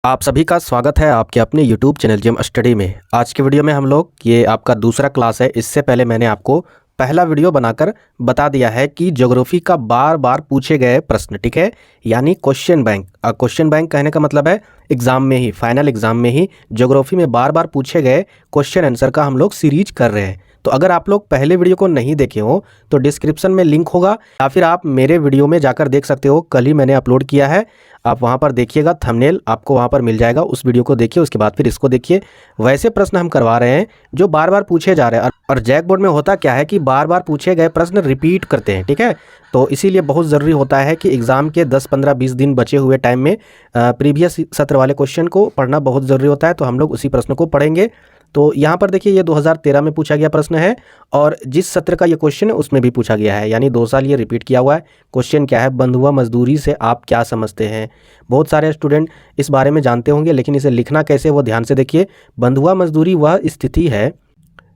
आप सभी का स्वागत है आपके अपने YouTube चैनल जिम स्टडी में। आज के वीडियो में हम लोग ये आपका दूसरा क्लास है। इससे पहले मैंने आपको पहला वीडियो बनाकर बता दिया है कि ज्योग्राफी का बार बार पूछे गए प्रश्न, ठीक है, यानी क्वेश्चन बैंक। क्वेश्चन बैंक कहने का मतलब है एग्जाम में ही, फाइनल एग्जाम में ही ज्योग्राफी में बार बार पूछे गए क्वेश्चन आंसर का हम लोग सीरीज कर रहे हैं। तो अगर आप लोग पहले वीडियो को नहीं देखे हो तो डिस्क्रिप्शन में लिंक होगा या फिर आप मेरे वीडियो में जाकर देख सकते हो। कल ही मैंने अपलोड किया है, आप वहां पर देखिएगा, थंबनेल आपको वहां पर मिल जाएगा। उस वीडियो को देखिए, उसके बाद फिर इसको देखिए। वैसे प्रश्न हम करवा रहे हैं जो बार बार पूछे जा रहे हैं। और जैक बोर्ड में होता क्या है कि बार बार पूछे गए प्रश्न रिपीट करते हैं, ठीक है। तो इसीलिए बहुत ज़रूरी होता है कि एग्ज़ाम के 10, 15, 20 दिन बचे हुए टाइम में प्रीवियस सत्र वाले क्वेश्चन को पढ़ना बहुत ज़रूरी होता है। तो हम लोग उसी प्रश्न को पढ़ेंगे। तो यहाँ पर देखिए, ये 2013 में पूछा गया प्रश्न है और जिस सत्र का ये क्वेश्चन है उसमें भी पूछा गया है, यानी 2 साल ये रिपीट किया हुआ है। क्वेश्चन क्या है, बंधुआ मजदूरी से आप क्या समझते हैं। बहुत सारे स्टूडेंट इस बारे में जानते होंगे, लेकिन इसे लिखना कैसे वो ध्यान से देखिए। बंधुआ मजदूरी वह स्थिति है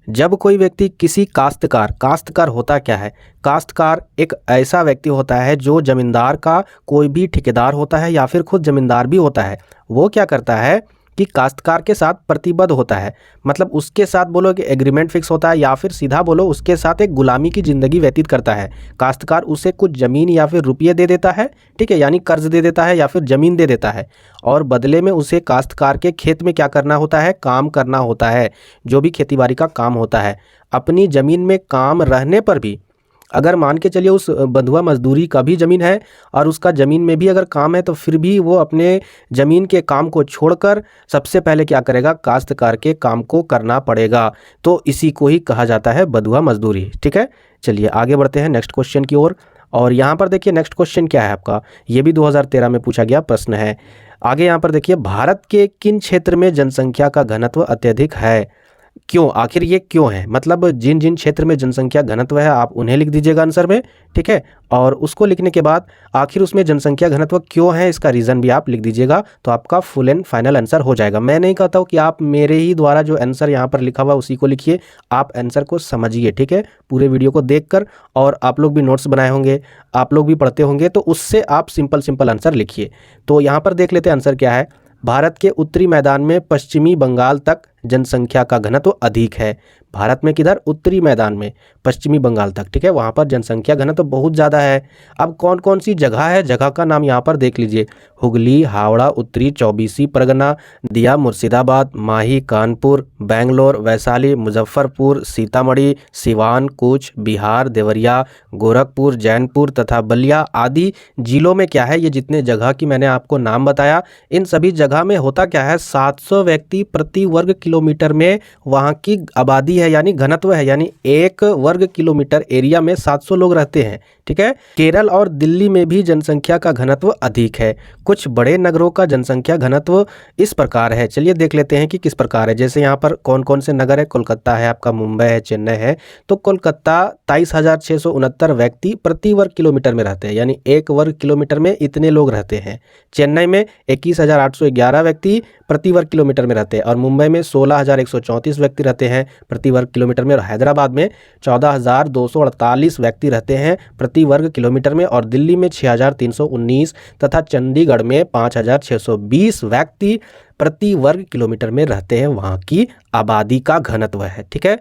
जब कोई व्यक्ति किसी काश्तकार होता क्या है, काश्तकार एक ऐसा व्यक्ति होता है जो जमींदार का कोई भी ठेकेदार होता है या फिर खुद जमींदार भी होता है। वो क्या करता है कि काश्तकार के साथ प्रतिबद्ध होता है, मतलब उसके साथ बोलो कि एग्रीमेंट फिक्स होता है या फिर सीधा बोलो उसके साथ एक गुलामी की ज़िंदगी व्यतीत करता है। काश्तकार उसे कुछ ज़मीन या फिर रुपये दे देता है, ठीक है, यानी कर्ज दे देता है या फिर ज़मीन दे देता है, और बदले में उसे काश्तकार के खेत में क्या करना होता है, काम करना होता है, जो भी खेतीबाड़ी का काम होता है। अपनी ज़मीन में काम रहने पर भी, अगर मान के चलिए उस बंधुआ मजदूरी का भी ज़मीन है और उसका ज़मीन में भी अगर काम है, तो फिर भी वो अपने ज़मीन के काम को छोड़कर सबसे पहले क्या करेगा, काश्तकार के काम को करना पड़ेगा। तो इसी को ही कहा जाता है बंधुआ मजदूरी, ठीक है। चलिए आगे बढ़ते हैं नेक्स्ट क्वेश्चन की ओर। और यहाँ पर देखिए नेक्स्ट क्वेश्चन क्या है आपका, ये भी 2013 में पूछा गया प्रश्न है। आगे यहाँ पर देखिए, भारत के किन क्षेत्र में जनसंख्या का घनत्व अत्यधिक है, क्यों, आखिर ये क्यों है, मतलब जिन जिन क्षेत्र में जनसंख्या घनत्व है आप उन्हें लिख दीजिएगा आंसर में, ठीक है। और उसको लिखने के बाद आखिर उसमें जनसंख्या घनत्व क्यों है, इसका रीज़न भी आप लिख दीजिएगा, तो आपका फुल एंड फाइनल आंसर हो जाएगा। मैं नहीं कहता हूँ कि आप मेरे ही द्वारा जो आंसर यहाँ पर लिखा हुआ उसी को लिखिए, आप आंसर को समझिए, ठीक है, पूरे वीडियो को देखकर। और आप लोग भी नोट्स बनाए होंगे, आप लोग भी पढ़ते होंगे, तो उससे आप सिंपल आंसर लिखिए। तो यहाँ पर देख लेते हैं आंसर क्या है। भारत के उत्तरी मैदान में पश्चिमी बंगाल तक जनसंख्या का घनत्व अधिक है। भारत में किधर, उत्तरी मैदान में, पश्चिमी बंगाल तक, ठीक है, वहाँ पर जनसंख्या घनत्व बहुत ज़्यादा है। अब कौन कौन सी जगह है, जगह का नाम यहाँ पर देख लीजिए। हुगली, हावड़ा, उत्तरी चौबीसी परगना, दिया, मुर्शिदाबाद, माही, कानपुर, बेंगलोर, वैशाली, मुजफ्फरपुर, सीतामढ़ी, सिवान, कूच बिहार, देवरिया, गोरखपुर, जैनपुर तथा बलिया आदि जिलों में क्या है, ये जितने जगह की मैंने आपको नाम बताया, इन सभी जगह में होता क्या है, 700 व्यक्ति प्रति वर्ग किलोमीटर में वहाँ की आबादी है, यानी घनत्व है, यानी 1 वर्ग किलोमीटर एरिया में 700 लोग रहते हैं, ठीक है। केरल और दिल्ली में भी जनसंख्या का घनत्व अधिक है। कुछ बड़े नगरों का जनसंख्या घनत्व इस प्रकार है, चलिए देख लेते हैं कि किस प्रकार है। जैसे यहाँ पर कौन कौन से नगर है, कोलकाता है, आपका मुंबई है, चेन्नई है। तो कोलकाता 23,669 व्यक्ति प्रति वर्ग किलोमीटर में रहते हैं, यानी 1 वर्ग किलोमीटर में इतने लोग रहते हैं। चेन्नई में 21,811 व्यक्ति प्रति वर्ग किलोमीटर में रहते हैं, और मुंबई में 16,134 व्यक्ति रहते हैं प्रति वर्ग किलोमीटर में, और हैदराबाद में 14,248 व्यक्ति रहते हैं प्रति वर्ग किलोमीटर में, और दिल्ली में 6,319 तथा चंडीगढ़ में 5,620 व्यक्ति प्रति वर्ग किलोमीटर में रहते हैं। वहाँ की आबादी का घनत्व है, ठीक है।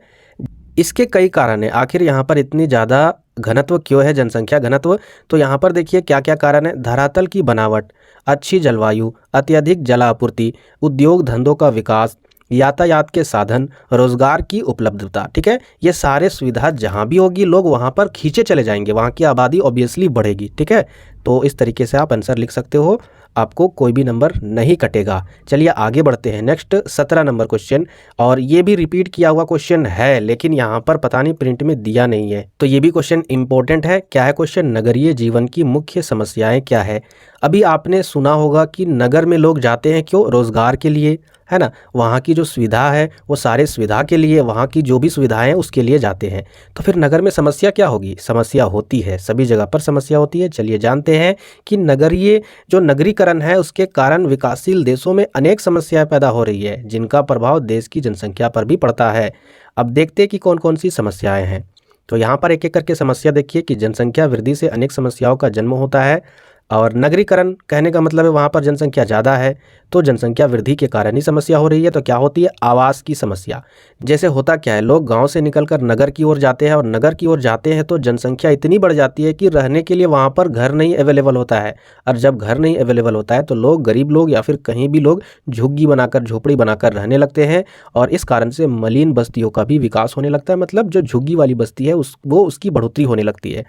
इसके कई कारण हैं, आखिर यहाँ पर इतनी ज़्यादा घनत्व क्यों है, जनसंख्या घनत्व। तो यहाँ पर देखिए क्या क्या कारण है। धरातल की बनावट, अच्छी जलवायु, अत्यधिक जलापूर्ति, उद्योग धंधों का विकास, यातायात के साधन, रोजगार की उपलब्धता, ठीक है। ये सारे सुविधा जहाँ भी होगी लोग वहाँ पर खींचे चले जाएंगे, वहाँ की आबादी ऑब्वियसली बढ़ेगी, ठीक है। तो इस तरीके से आप आंसर लिख सकते हो, आपको कोई भी नंबर नहीं कटेगा। चलिए आगे बढ़ते हैं नेक्स्ट 17 नंबर क्वेश्चन। और ये भी रिपीट किया हुआ क्वेश्चन है, लेकिन यहाँ पर पता नहीं प्रिंट में दिया नहीं है, तो ये भी क्वेश्चन इंपॉर्टेंट है। क्या है क्वेश्चन, नगरीय जीवन की मुख्य समस्याएं क्या है। अभी आपने सुना होगा कि नगर में लोग जाते हैं क्यों, रोजगार के लिए, है ना। वहाँ की जो सुविधा है वो सारे सुविधा के लिए, वहाँ की जो भी सुविधाएं हैं उसके लिए जाते हैं। तो फिर नगर में समस्या क्या होगी, समस्या होती है, सभी जगह पर समस्या होती है। चलिए जानते हैं कि नगरीय जो नगरीकरण है उसके कारण विकासशील देशों में अनेक समस्याएं पैदा हो रही है, जिनका प्रभाव देश की जनसंख्या पर भी पड़ता है। अब देखते हैं कि कौन कौन सी समस्याएं हैं। तो यहाँ पर एक एक करके समस्या देखिए कि जनसंख्या वृद्धि से अनेक समस्याओं का जन्म होता है। और नगरीकरण कहने का मतलब है वहाँ पर जनसंख्या ज़्यादा है, तो जनसंख्या वृद्धि के कारण ही समस्या हो रही है। तो क्या होती है? आवास की समस्या। जैसे होता क्या है, लोग गांव से निकलकर नगर की ओर जाते हैं और नगर की ओर जाते हैं तो जनसंख्या इतनी बढ़ जाती है कि रहने के लिए वहाँ पर घर नहीं अवेलेबल होता है। और जब घर नहीं अवेलेबल होता है तो लोग, गरीब लोग या फिर कहीं भी लोग झुग्गी बनाकर, झोपड़ी बनाकर रहने लगते हैं और इस कारण से मलिन बस्तियों का भी विकास होने लगता है। मतलब जो झुग्गी वाली बस्ती है उसकी बढ़ोतरी होने लगती है।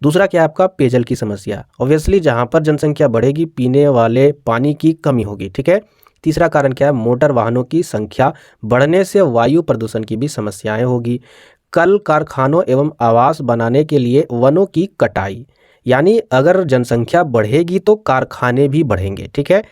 दूसरा क्या है आपका? पेयजल की समस्या। ऑब्वियसली जहाँ पर जनसंख्या बढ़ेगी पीने वाले पानी की कमी होगी, ठीक है। तीसरा कारण क्या है? मोटर वाहनों की संख्या बढ़ने से वायु प्रदूषण की भी समस्याएं होगी। कल कारखानों एवं आवास बनाने के लिए वनों की कटाई, यानी अगर जनसंख्या बढ़ेगी तो कारखाने भी बढ़ेंगे, ठीक है।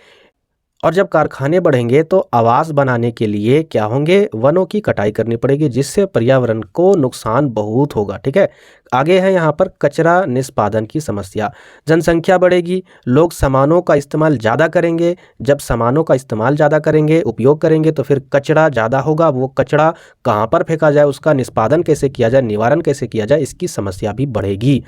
और जब कारखाने बढ़ेंगे तो आवास बनाने के लिए क्या होंगे? वनों की कटाई करनी पड़ेगी, जिससे पर्यावरण को नुकसान बहुत होगा, ठीक है। आगे है यहाँ पर कचरा निष्पादन की समस्या। जनसंख्या बढ़ेगी, लोग सामानों का इस्तेमाल ज़्यादा करेंगे। जब सामानों का इस्तेमाल ज़्यादा करेंगे, उपयोग करेंगे, तो फिर कचरा ज़्यादा होगा। वो कचरा कहाँ पर फेंका जाए, उसका निष्पादन कैसे किया जाए, निवारण कैसे किया जाए, इसकी समस्या भी बढ़ेगी।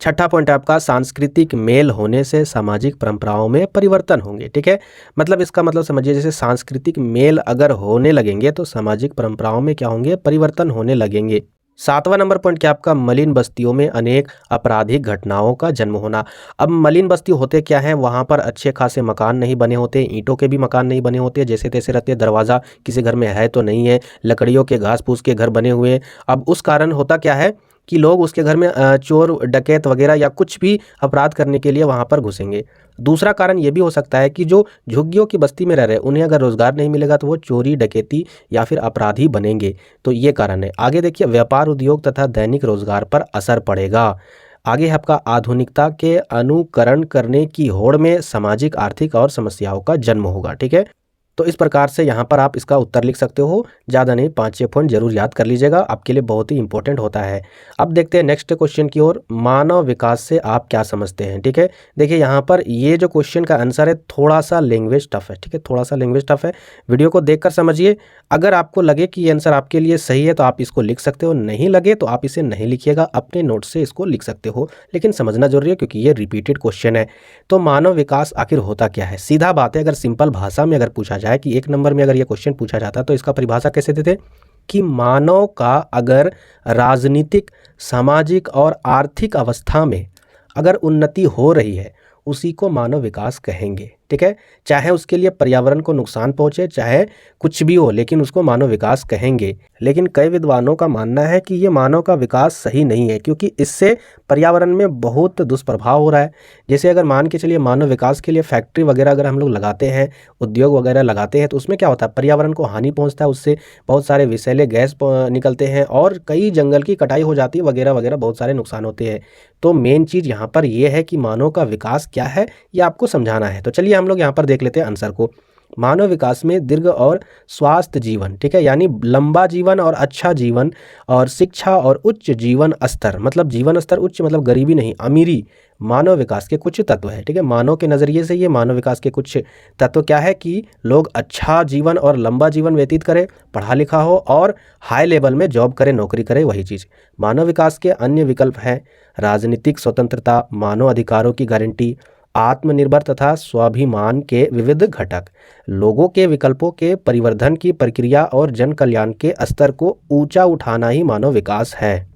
छठा पॉइंट है आपका, सांस्कृतिक मेल होने से सामाजिक परंपराओं में परिवर्तन होंगे, ठीक है। मतलब इसका मतलब समझिए, जैसे सांस्कृतिक मेल अगर होने लगेंगे तो सामाजिक परंपराओं में क्या होंगे? परिवर्तन होने लगेंगे। सातवां नंबर पॉइंट क्या आपका? मलिन बस्तियों में अनेक आपराधिक घटनाओं का जन्म होना। अब मलिन बस्ती होते क्या है? वहाँ पर अच्छे खासे मकान नहीं बने होते, ईंटों के भी मकान नहीं बने होते, जैसे तैसे रहते, दरवाज़ा किसी घर में है तो नहीं है, लकड़ियों के घास फूस के घर बने हुए। अब उस कारण होता क्या है कि लोग उसके घर में चोर डकैत वगैरह या कुछ भी अपराध करने के लिए वहाँ पर घुसेंगे। दूसरा कारण ये भी हो सकता है कि जो झुग्गियों की बस्ती में रह रहे हैं उन्हें अगर रोज़गार नहीं मिलेगा तो वो चोरी डकैती या फिर अपराधी बनेंगे। तो ये कारण है। आगे देखिए, व्यापार उद्योग तथा दैनिक रोजगार पर असर पड़ेगा। आगे है आपका, आधुनिकता के अनुकरण करने की होड़ में सामाजिक आर्थिक और समस्याओं का जन्म होगा, ठीक है। तो इस प्रकार से यहाँ पर आप इसका उत्तर लिख सकते हो। ज़्यादा नहीं, 5-6 पॉइंट जरूर याद कर लीजिएगा, आपके लिए बहुत ही इंपॉर्टेंट होता है। अब देखते हैं नेक्स्ट क्वेश्चन की ओर। मानव विकास से आप क्या समझते हैं, ठीक है। देखिए यहाँ पर ये जो क्वेश्चन का आंसर है थोड़ा सा लैंग्वेज टफ है, ठीक है, थोड़ा सा लैंग्वेज टफ है। वीडियो को देखकर समझिए। अगर आपको लगे कि ये आंसर आपके लिए सही है तो आप इसको लिख सकते हो, नहीं लगे तो आप इसे नहीं लिखिएगा, अपने नोट से इसको लिख सकते हो, लेकिन समझना जरूरी है क्योंकि ये रिपीटेड क्वेश्चन है। तो मानव विकास आखिर होता क्या है? सीधा बात है, अगर सिंपल भाषा में अगर पूछा जाए कि 1 नंबर में अगर ये क्वेश्चन पूछा जाता तो इसका परिभाषा कैसे देते कि मानव का अगर राजनीतिक, सामाजिक और आर्थिक अवस्था में अगर उन्नति हो रही है उसी को मानव विकास कहेंगे, ठीक है। चाहे उसके लिए पर्यावरण को नुकसान पहुंचे, चाहे कुछ भी हो, लेकिन उसको मानव विकास कहेंगे। लेकिन कई विद्वानों का मानना है कि ये मानव का विकास सही नहीं है, क्योंकि इससे पर्यावरण में बहुत दुष्प्रभाव हो रहा है। जैसे अगर मान के चलिए मानव विकास के लिए फैक्ट्री वगैरह अगर हम लोग लगाते हैं, उद्योग वगैरह लगाते हैं, तो उसमें क्या होता है? पर्यावरण को हानि पहुँचता है, उससे बहुत सारे विषैले गैस निकलते हैं और कई जंगल की कटाई हो जाती है वगैरह वगैरह, बहुत सारे नुकसान होते हैं। तो मेन चीज़ यहाँ पर यह है कि मानव का विकास क्या है ये आपको समझाना है। तो चलिए हम लोग यहाँ पर देख लेते हैं आंसर को। मानव विकास में दीर्घ और स्वास्थ्य जीवन, ठीक है, यानी लंबा जीवन और अच्छा जीवन, और शिक्षा और उच्च जीवन स्तर, मतलब जीवन स्तर उच्च मतलब गरीबी नहीं, अमीरी, मानव विकास के कुछ तत्व है, ठीक है। मानव के नज़रिए से ये मानव विकास के कुछ तत्व क्या है कि लोग अच्छा जीवन और लंबा जीवन व्यतीत करें, पढ़ा लिखा हो और हाई लेवल में जॉब करे, नौकरी करे, वही चीज़। मानव विकास के अन्य विकल्प हैं राजनीतिक स्वतंत्रता, मानव अधिकारों की गारंटी, आत्मनिर्भर तथा स्वाभिमान के विविध घटक, लोगों के विकल्पों के परिवर्धन की प्रक्रिया और जन कल्याण के स्तर को ऊंचा उठाना ही मानव विकास है।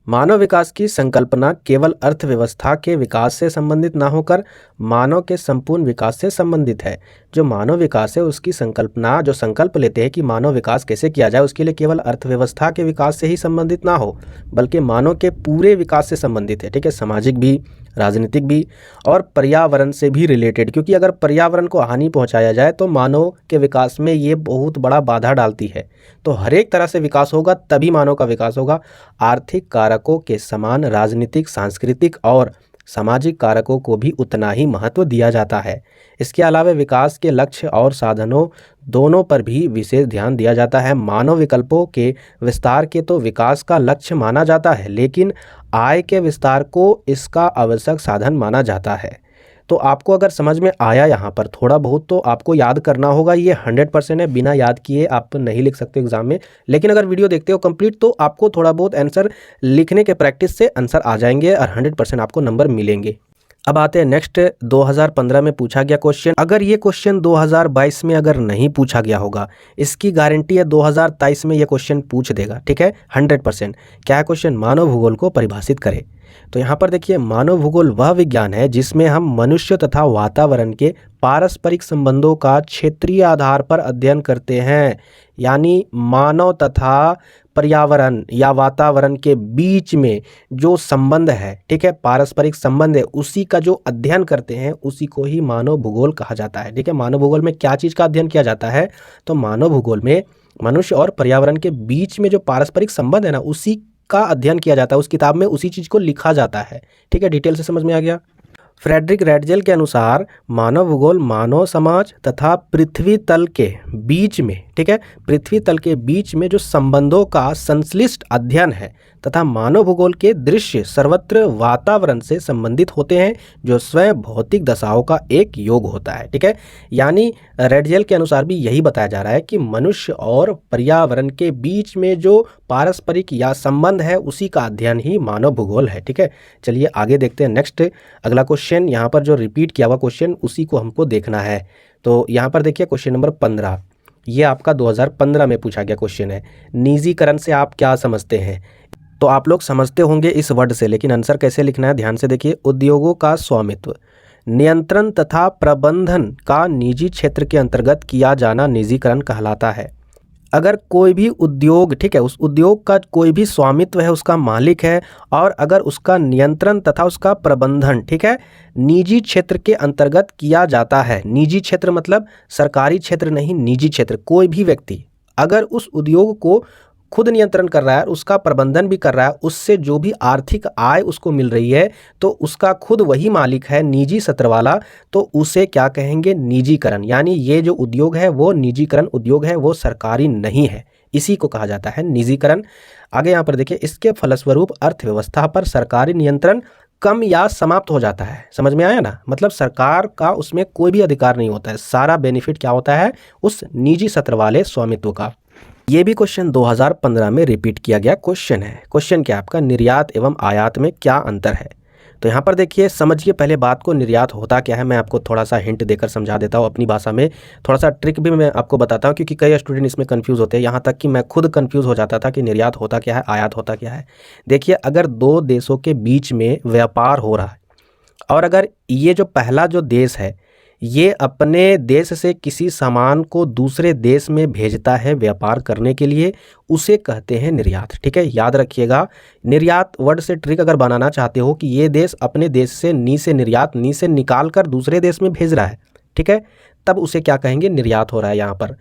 मानव विकास की संकल्पना केवल अर्थव्यवस्था के विकास से संबंधित ना होकर मानव के संपूर्ण विकास से संबंधित है। जो मानव विकास है उसकी संकल्पना, जो संकल्प लेते हैं कि मानव विकास कैसे किया जाए, उसके लिए केवल अर्थव्यवस्था के विकास से ही संबंधित ना हो, बल्कि मानव के पूरे विकास से संबंधित है, ठीक है, सामाजिक भी, राजनीतिक भी और पर्यावरण से भी रिलेटेड। क्योंकि अगर पर्यावरण को हानि पहुंचाया जाए तो मानव के विकास में ये बहुत बड़ा बाधा डालती है। तो हर एक तरह से विकास होगा तभी मानव का विकास होगा। आर्थिक कारकों के समान राजनीतिक, सांस्कृतिक और सामाजिक कारकों को भी उतना ही महत्व दिया जाता है। इसके अलावा विकास के लक्ष्य और साधनों दोनों पर भी विशेष ध्यान दिया जाता है। मानव विकल्पों के विस्तार के तो विकास का लक्ष्य माना जाता है, लेकिन आय के विस्तार को इसका आवश्यक साधन माना जाता है। तो आपको अगर समझ में आया यहाँ पर थोड़ा बहुत, तो आपको याद करना होगा। ये 100% है, बिना याद किए आप नहीं लिख सकते एग्जाम में। लेकिन अगर वीडियो देखते हो कंप्लीट तो आपको थोड़ा बहुत आंसर लिखने के प्रैक्टिस से आंसर आ जाएंगे और 100% आपको नंबर मिलेंगे। अब आते हैं नेक्स्ट 2015 में पूछा गया क्वेश्चन। अगर ये क्वेश्चन 2022 में अगर नहीं पूछा गया होगा, इसकी गारंटी है 2023 में ये क्वेश्चन पूछ देगा, ठीक है, 100%। क्या है क्वेश्चन? मानव भूगोल को परिभाषित करें। तो यहाँ पर देखिए, मानव भूगोल वह विज्ञान है जिसमें हम मनुष्य तथा वातावरण के पारस्परिक संबंधों का क्षेत्रीय आधार पर अध्ययन करते हैं। यानी मानव तथा पर्यावरण या वातावरण के बीच में जो संबंध है, ठीक है, पारस्परिक संबंध है, उसी का जो अध्ययन करते हैं उसी को ही मानव भूगोल कहा जाता है। ठीक है, मानव भूगोल में क्या चीज़ का अध्ययन किया जाता है? तो मानव भूगोल में मनुष्य और पर्यावरण के बीच में जो पारस्परिक संबंध है ना, उसी का अध्ययन किया जाता है। उस किताब में उसी चीज़ को लिखा जाता है। ठीक है, डिटेल से समझ में आ गया। फ्रेडरिक रैटजेल के अनुसार मानव भूगोल मानव समाज तथा पृथ्वी तल के बीच में, ठीक है, पृथ्वी तल के बीच में जो संबंधों का संश्लिष्ट अध्ययन है तथा मानव भूगोल के दृश्य सर्वत्र वातावरण से संबंधित होते हैं जो स्वयं भौतिक दशाओं का एक योग होता है। ठीक है, यानी रैटजेल के अनुसार भी यही बताया जा रहा है कि मनुष्य और पर्यावरण के बीच में जो पारस्परिक या संबंध है उसी का अध्ययन ही मानव भूगोल है। ठीक है, चलिए आगे देखते हैं। नेक्स्ट अगला क्वेश्चन, यहाँ पर जो रिपीट किया हुआ क्वेश्चन उसी को हमको देखना है। तो यहाँ पर देखिए क्वेश्चन नंबर 15, ये आपका 2015 में पूछा गया क्वेश्चन है। निजीकरण से आप क्या समझते हैं? तो आप लोग समझते होंगे इस वर्ड से, लेकिन आंसर कैसे लिखना है ध्यान से देखिए। उद्योगों का स्वामित्व, नियंत्रण तथा प्रबंधन का निजी क्षेत्र के अंतर्गत किया जाना निजीकरण कहलाता है। अगर कोई भी उद्योग, ठीक है, उस उद्योग का कोई भी स्वामित्व है, उसका मालिक है, और अगर उसका नियंत्रण तथा उसका प्रबंधन, ठीक है, निजी क्षेत्र के अंतर्गत किया जाता है। निजी क्षेत्र मतलब सरकारी क्षेत्र नहीं, निजी क्षेत्र। कोई भी व्यक्ति अगर उस उद्योग को खुद नियंत्रण कर रहा है, उसका प्रबंधन भी कर रहा है, उससे जो भी आर्थिक आय उसको मिल रही है तो उसका खुद वही मालिक है, निजी सत्र वाला, तो उसे क्या कहेंगे? निजीकरण। यानी ये जो उद्योग है वो निजीकरण उद्योग है, वो सरकारी नहीं है, इसी को कहा जाता है निजीकरण। आगे यहाँ पर देखिए, इसके फलस्वरूप अर्थव्यवस्था पर सरकारी नियंत्रण कम या समाप्त हो जाता है। समझ में आया ना? मतलब सरकार का उसमें कोई भी अधिकार नहीं होता है, सारा बेनिफिट क्या होता है? उस निजी सत्र वाले स्वामित्व का। ये भी क्वेश्चन 2015 में रिपीट किया गया क्वेश्चन है। क्वेश्चन क्या आपका? निर्यात एवं आयात में क्या अंतर है? तो यहाँ पर देखिए, समझिए पहले बात को, निर्यात होता क्या है। मैं आपको थोड़ा सा हिंट देकर समझा देता हूँ अपनी भाषा में, थोड़ा सा ट्रिक भी मैं आपको बताता हूँ, क्योंकि कई स्टूडेंट इसमें कंफ्यूज होते हैं, यहाँ तक कि मैं खुद कंफ्यूज हो जाता था कि निर्यात होता क्या है, आयात होता क्या है। देखिए, अगर दो देशों के बीच में व्यापार हो रहा है और अगर ये जो पहला जो देश है ये अपने देश से किसी सामान को दूसरे देश में भेजता है व्यापार करने के लिए, उसे कहते हैं निर्यात। ठीक है, याद रखिएगा। निर्यात वर्ड से ट्रिक अगर बनाना चाहते हो कि ये देश अपने देश से नी से निर्यात, नी से निकाल कर दूसरे देश में भेज रहा है, ठीक है, तब उसे क्या कहेंगे? निर्यात हो रहा है यहाँ पर।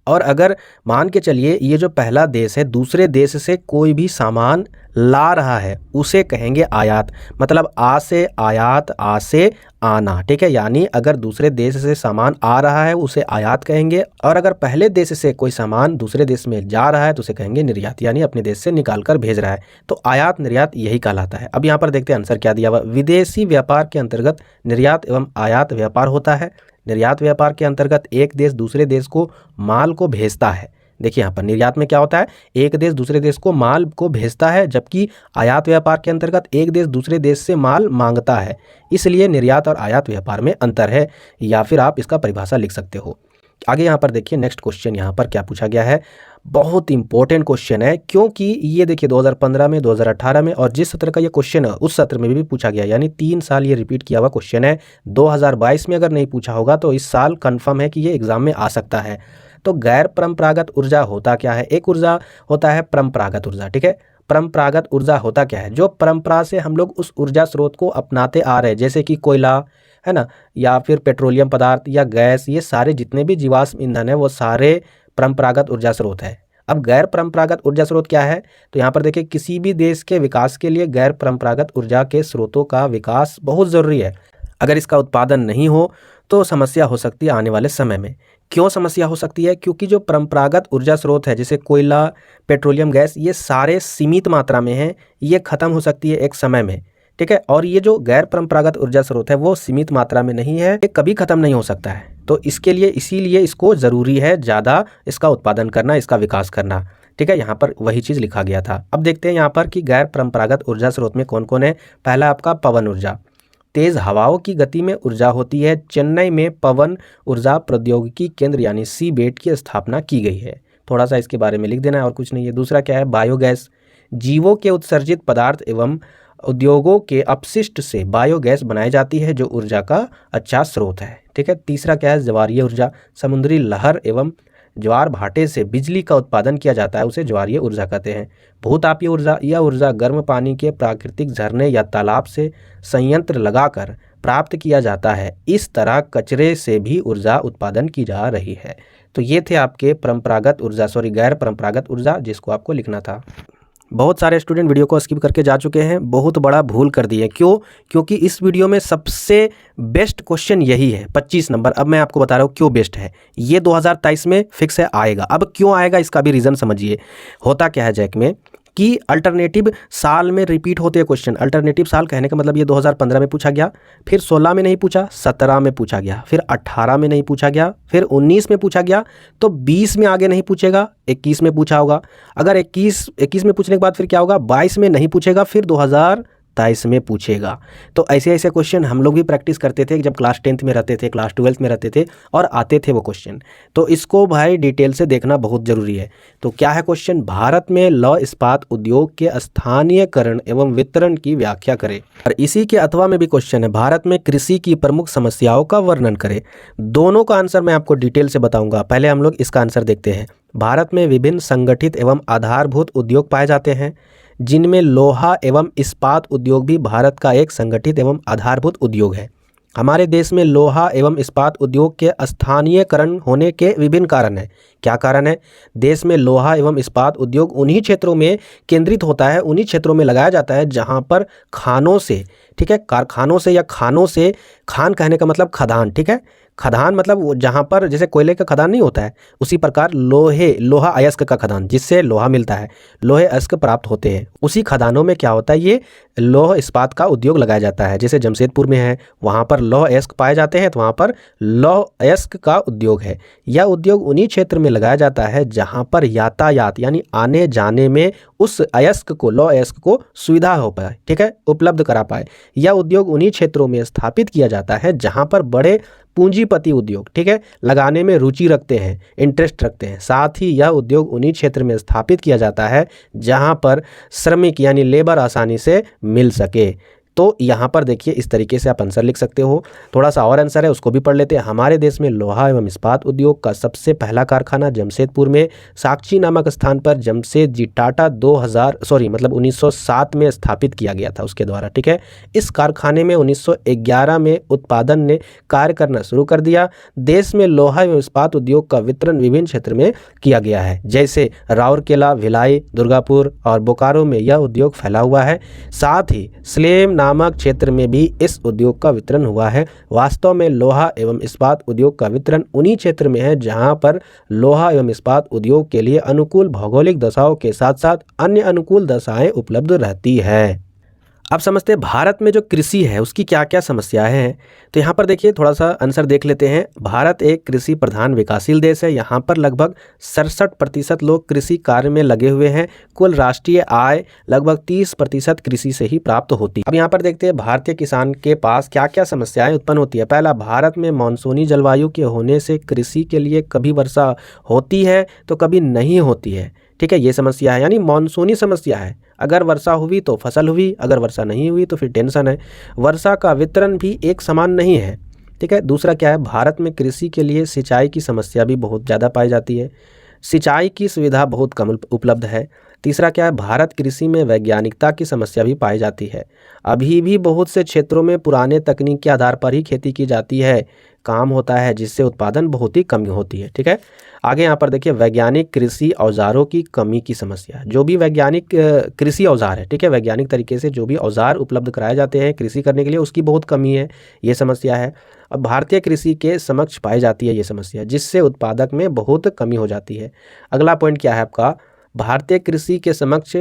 और अगर मान के चलिए ये जो पहला देश है दूसरे देश से कोई भी सामान ला रहा है, उसे कहेंगे आयात। मतलब आ से आयात, आ से आना। ठीक है, यानी अगर दूसरे देश से सामान आ रहा है उसे आयात कहेंगे, और अगर पहले देश से कोई सामान दूसरे देश में जा रहा है तो उसे कहेंगे निर्यात, यानी अपने देश से निकाल कर भेज रहा है। तो आयात निर्यात यही कहलाता है। अब यहाँ पर देखते हैं आंसर क्या दिया हुआ। विदेशी व्यापार के अंतर्गत निर्यात एवं आयात व्यापार होता है। निर्यात व्यापार के अंतर्गत एक देश दूसरे देश को माल को भेजता है। देखिए यहाँ पर निर्यात में क्या होता है? एक देश दूसरे देश को माल को भेजता है, जबकि आयात व्यापार के अंतर्गत एक देश दूसरे देश से माल मांगता है। इसलिए निर्यात और आयात व्यापार में अंतर है, या फिर आप इसका परिभाषा लिख सकते हो। आगे यहाँ पर देखिए नेक्स्ट क्वेश्चन यहाँ पर क्या पूछा गया है। बहुत इंपॉर्टेंट क्वेश्चन है, क्योंकि ये देखिए 2015 में, 2018 में, और जिस सत्र का ये क्वेश्चन है उस सत्र में भी पूछा गया, यानी 3 साल ये रिपीट किया हुआ क्वेश्चन है। 2022 में अगर नहीं पूछा होगा तो इस साल कंफर्म है कि ये एग्जाम में आ सकता है। तो गैर परंपरागत ऊर्जा होता क्या है? एक ऊर्जा होता है परंपरागत ऊर्जा। ठीक है, परंपरागत ऊर्जा होता क्या है? जो परंपरा से हम लोग उस ऊर्जा स्रोत को अपनाते आ रहे हैं, जैसे कि कोयला है ना, या फिर पेट्रोलियम पदार्थ या गैस, ये सारे जितने भी जीवाश्म ईंधन है वो सारे परंपरागत ऊर्जा स्रोत है। अब गैर परंपरागत ऊर्जा स्रोत क्या है? तो यहाँ पर देखिए, किसी भी देश के विकास के लिए गैर परंपरागत ऊर्जा के स्रोतों का विकास बहुत ज़रूरी है। अगर इसका उत्पादन नहीं हो तो समस्या हो सकती है आने वाले समय में। क्यों समस्या हो सकती है? क्योंकि जो परंपरागत ऊर्जा स्रोत है जैसे कोयला, पेट्रोलियम, गैस, ये सारे सीमित मात्रा में हैं, ये ख़त्म हो सकती है एक समय में। ठीक है, और ये जो गैर परंपरागत ऊर्जा स्रोत है वो सीमित मात्रा में नहीं है, ये कभी ख़त्म नहीं हो सकता है। तो इसके लिए, इसीलिए इसको ज़रूरी है ज़्यादा इसका उत्पादन करना, इसका विकास करना। ठीक है, यहाँ पर वही चीज़ लिखा गया था। अब देखते हैं यहाँ पर कि गैर परंपरागत ऊर्जा स्रोत में कौन कौन है। पहला आपका पवन ऊर्जा। तेज हवाओं की गति में ऊर्जा होती है। चेन्नई में पवन ऊर्जा प्रौद्योगिकी केंद्र यानी सीबेट की स्थापना की गई है। थोड़ा सा इसके बारे में लिख देना है और कुछ नहीं है। दूसरा क्या है, बायोगैस, जीवों के उत्सर्जित पदार्थ एवं उद्योगों के अपशिष्ट से बायोगैस बनाई जाती है जो ऊर्जा का अच्छा स्रोत है। ठीक है। तीसरा क्या है, ज्वारीय ऊर्जा, समुद्री लहर एवं ज्वार भाटे से बिजली का उत्पादन किया जाता है, उसे ज्वारीय ऊर्जा कहते हैं। भूतापीय ऊर्जा, यह ऊर्जा गर्म पानी के प्राकृतिक झरने या तालाब से संयंत्र लगाकर प्राप्त किया जाता है। इस तरह कचरे से भी ऊर्जा उत्पादन की जा रही है। तो ये थे आपके परंपरागत ऊर्जा, गैर परंपरागत ऊर्जा, जिसको आपको लिखना था। बहुत सारे स्टूडेंट वीडियो को स्किप करके जा चुके हैं, बहुत बड़ा भूल कर दिए। क्यों? क्योंकि इस वीडियो में सबसे बेस्ट क्वेश्चन यही है, 25 नंबर। अब मैं आपको बता रहा हूँ क्यों बेस्ट है। ये 2023 में फिक्स है, आएगा। अब क्यों आएगा इसका भी रीज़न समझिए। होता क्या है जैक में कि अल्टरनेटिव साल में रिपीट होते हैं क्वेश्चन। अल्टरनेटिव साल कहने का मतलब ये 2015 में पूछा गया, फिर 16 में नहीं पूछा, 17 में पूछा गया, फिर 18 में नहीं पूछा गया, फिर 19 में पूछा गया, तो 20 में आगे नहीं पूछेगा, 21 में पूछा होगा। अगर 21 में पूछने के बाद फिर क्या होगा, 22 में नहीं पूछेगा, फिर 2023 में पूछेगा। तो ऐसे ऐसे क्वेश्चन हम लोग भी प्रैक्टिस करते थे जब क्लास 10th में रहते थे, क्लास 12th में रहते थे, और आते थे वो क्वेश्चन। तो इसको भाई डिटेल से देखना बहुत ज़रूरी है। तो क्या है क्वेश्चन, भारत में लौह इस्पात उद्योग के स्थानीयकरण एवं वितरण की व्याख्या करें। और इसी के अथवा में भी क्वेश्चन है, भारत में कृषि की प्रमुख समस्याओं का वर्णन करें। दोनों का आंसर मैं आपको डिटेल से बताऊंगा। पहले हम लोग इसका आंसर देखते हैं। भारत में विभिन्न संगठित एवं आधारभूत उद्योग पाए जाते हैं, जिनमें लोहा एवं इस्पात उद्योग भी भारत का एक संगठित एवं आधारभूत उद्योग है। हमारे देश में लोहा एवं इस्पात उद्योग के स्थानीयकरण होने के विभिन्न कारण हैं। क्या कारण है? देश में लोहा एवं इस्पात उद्योग उन्हीं क्षेत्रों में केंद्रित होता है, उन्हीं क्षेत्रों में लगाया जाता है जहां पर खानों से, ठीक है, कारखानों से या खानों से, खान कहने का मतलब खदान, ठीक है, खदान मतलब जहाँ पर जैसे कोयले का खदान नहीं होता है, उसी प्रकार लोहा अयस्क का खदान, जिससे लोहा मिलता है, लोहे अयस्क प्राप्त होते हैं, उसी खदानों में क्या होता है, ये लौह इस्पात का उद्योग लगाया जाता है। जैसे जमशेदपुर में है, वहाँ पर लौह अयस्क पाए जाते हैं, तो वहाँ पर लौह अयस्क का उद्योग है। यह उद्योग उन्हीं क्षेत्र में लगाया जाता है जहाँ पर यातायात यानी आने जाने में उस अयस्क को, लौह अयस्क को सुविधा हो पाए, ठीक है, उपलब्ध करा पाए। यह उद्योग उन्हीं क्षेत्रों में स्थापित किया जाता है जहाँ पर बड़े पूंजीपति उद्योग, ठीक है, लगाने में रुचि रखते हैं, इंटरेस्ट रखते हैं। साथ ही यह उद्योग उन्हीं क्षेत्र में स्थापित किया जाता है जहां पर श्रमिक यानी लेबर आसानी से मिल सके। तो यहाँ पर देखिए इस तरीके से आप आंसर लिख सकते हो। थोड़ा सा और आंसर है, उसको भी पढ़ लेते हैं। हमारे देश में लोहा एवं इस्पात उद्योग का सबसे पहला कारखाना जमशेदपुर में साक्षी नामक स्थान पर जमशेद जी टाटा 1907 में स्थापित किया गया था उसके द्वारा, ठीक है। इस कारखाने में 1911 में उत्पादन ने कार्य करना शुरू कर दिया। देश में लोहा एवं इस्पात उद्योग का वितरण विभिन्न क्षेत्र में किया गया है, जैसे राउरकेला, भिलाई, दुर्गापुर और बोकारो में यह उद्योग फैला हुआ है। साथ ही स्लेम नामक क्षेत्र में भी इस उद्योग का वितरण हुआ है। वास्तव में लोहा एवं इस्पात उद्योग का वितरण उन्हीं क्षेत्र में है जहां पर लोहा एवं इस्पात उद्योग के लिए अनुकूल भौगोलिक दशाओं के साथ साथ अन्य अनुकूल दशाएं उपलब्ध रहती है। अब समझते हैं भारत में जो कृषि है उसकी क्या क्या समस्याएं हैं। तो यहाँ पर देखिए थोड़ा सा आंसर देख लेते हैं। भारत एक कृषि प्रधान विकासशील देश है। यहाँ पर लगभग 67% लोग कृषि कार्य में लगे हुए हैं। कुल राष्ट्रीय आय लगभग 30% कृषि से ही प्राप्त होती है। अब यहाँ पर देखते हैं भारतीय किसान के पास क्या क्या समस्याएं उत्पन्न होती है। पहला, भारत में मानसूनी जलवायु के होने से कृषि के लिए कभी वर्षा होती है तो कभी नहीं होती है, ठीक है, ये समस्या है, यानी मानसूनी समस्या है। अगर वर्षा हुई तो फसल हुई, अगर वर्षा नहीं हुई तो फिर टेंशन है। वर्षा का वितरण भी एक समान नहीं है, ठीक है। दूसरा क्या है, भारत में कृषि के लिए सिंचाई की समस्या भी बहुत ज़्यादा पाई जाती है। सिंचाई की सुविधा बहुत कम उपलब्ध है। तीसरा क्या है, भारत कृषि में वैज्ञानिकता की समस्या भी पाई जाती है। अभी भी बहुत से क्षेत्रों में पुराने तकनीक के आधार पर ही खेती की जाती है, काम होता है, जिससे उत्पादन बहुत ही कम होती है, ठीक है। आगे यहाँ पर देखिए वैज्ञानिक कृषि औजारों की कमी की समस्या। जो भी वैज्ञानिक कृषि औजार है, ठीक है, वैज्ञानिक तरीके से जो भी औजार उपलब्ध कराए जाते हैं कृषि करने के लिए, उसकी बहुत कमी है, ये समस्या है। अब भारतीय कृषि के समक्ष पाई जाती है ये समस्या, जिससे उत्पादक में बहुत कमी हो जाती है। अगला पॉइंट क्या है आपका, भारतीय कृषि के समक्ष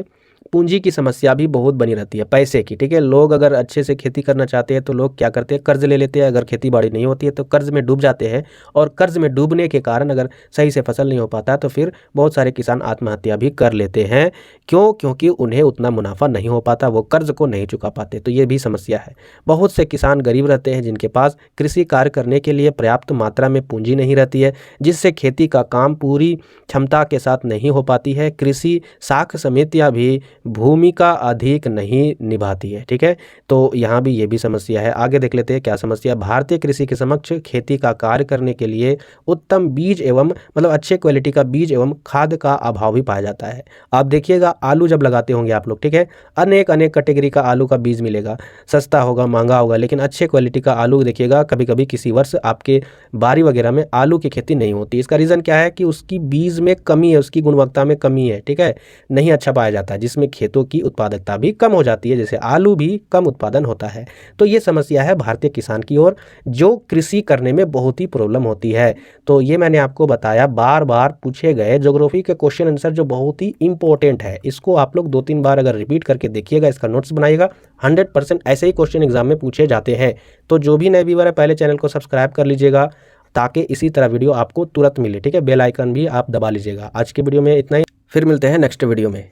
पूंजी की समस्या भी बहुत बनी रहती है, पैसे की, ठीक है। लोग अगर अच्छे से खेती करना चाहते हैं तो लोग क्या करते हैं, कर्ज ले लेते हैं। अगर खेती बाड़ी नहीं होती है तो कर्ज में डूब जाते हैं, और कर्ज में डूबने के कारण अगर सही से फसल नहीं हो पाता तो फिर बहुत सारे किसान आत्महत्या भी कर लेते हैं। क्यों? क्योंकि उन्हें उतना मुनाफा नहीं हो पाता, वो कर्ज को नहीं चुका पाते। तो ये भी समस्या है। बहुत से किसान गरीब रहते हैं जिनके पास कृषि कार्य करने के लिए पर्याप्त मात्रा में पूंजी नहीं रहती है, जिससे खेती का काम पूरी क्षमता के साथ नहीं हो पाती है। कृषि साख समितियां भी भूमिका अधिक नहीं निभाती है, ठीक है। तो यहाँ भी ये भी समस्या है। आगे देख लेते हैं क्या समस्या। भारतीय कृषि के समक्ष खेती का कार्य करने के लिए उत्तम बीज एवं मतलब अच्छे क्वालिटी का बीज एवं खाद का अभाव भी पाया जाता है। आप देखिएगा आलू जब लगाते होंगे आप लोग, ठीक है, अनेक अनेक कैटेगरी का आलू का बीज मिलेगा, सस्ता होगा, महंगा होगा, लेकिन अच्छे क्वालिटी का आलू देखिएगा कभी कभी किसी वर्ष आपके बारी वगैरह में आलू की खेती नहीं होती। इसका रीज़न क्या है कि उसकी बीज में कमी है, उसकी गुणवत्ता में कमी है, ठीक है, नहीं अच्छा पाया जाता है, जिसमें खेतों की उत्पादकता भी कम हो जाती है, जैसे आलू भी कम उत्पादन होता है। तो ये समस्या है भारतीय किसान की ओर, जो कृषि करने में बहुत ही प्रॉब्लम होती है। तो ये मैंने आपको बताया, बार बार पूछे गए ज्योग्राफी के क्वेश्चन आंसर जो बहुत ही इंपॉर्टेंट है। इसको आप लोग 2-3 बार अगर रिपीट करके देखिएगा, इसका नोट्स बनाइएगा, 100% ऐसे ही क्वेश्चन एग्जाम में पूछे जाते हैं। तो जो भी नए व्यूअर है पहले चैनल को सब्सक्राइब कर लीजिएगा ताकि इसी तरह वीडियो आपको तुरंत मिले, ठीक है। बेल आइकन भी आप दबा लीजिएगा। आज के वीडियो में इतना ही, फिर मिलते हैं नेक्स्ट वीडियो में।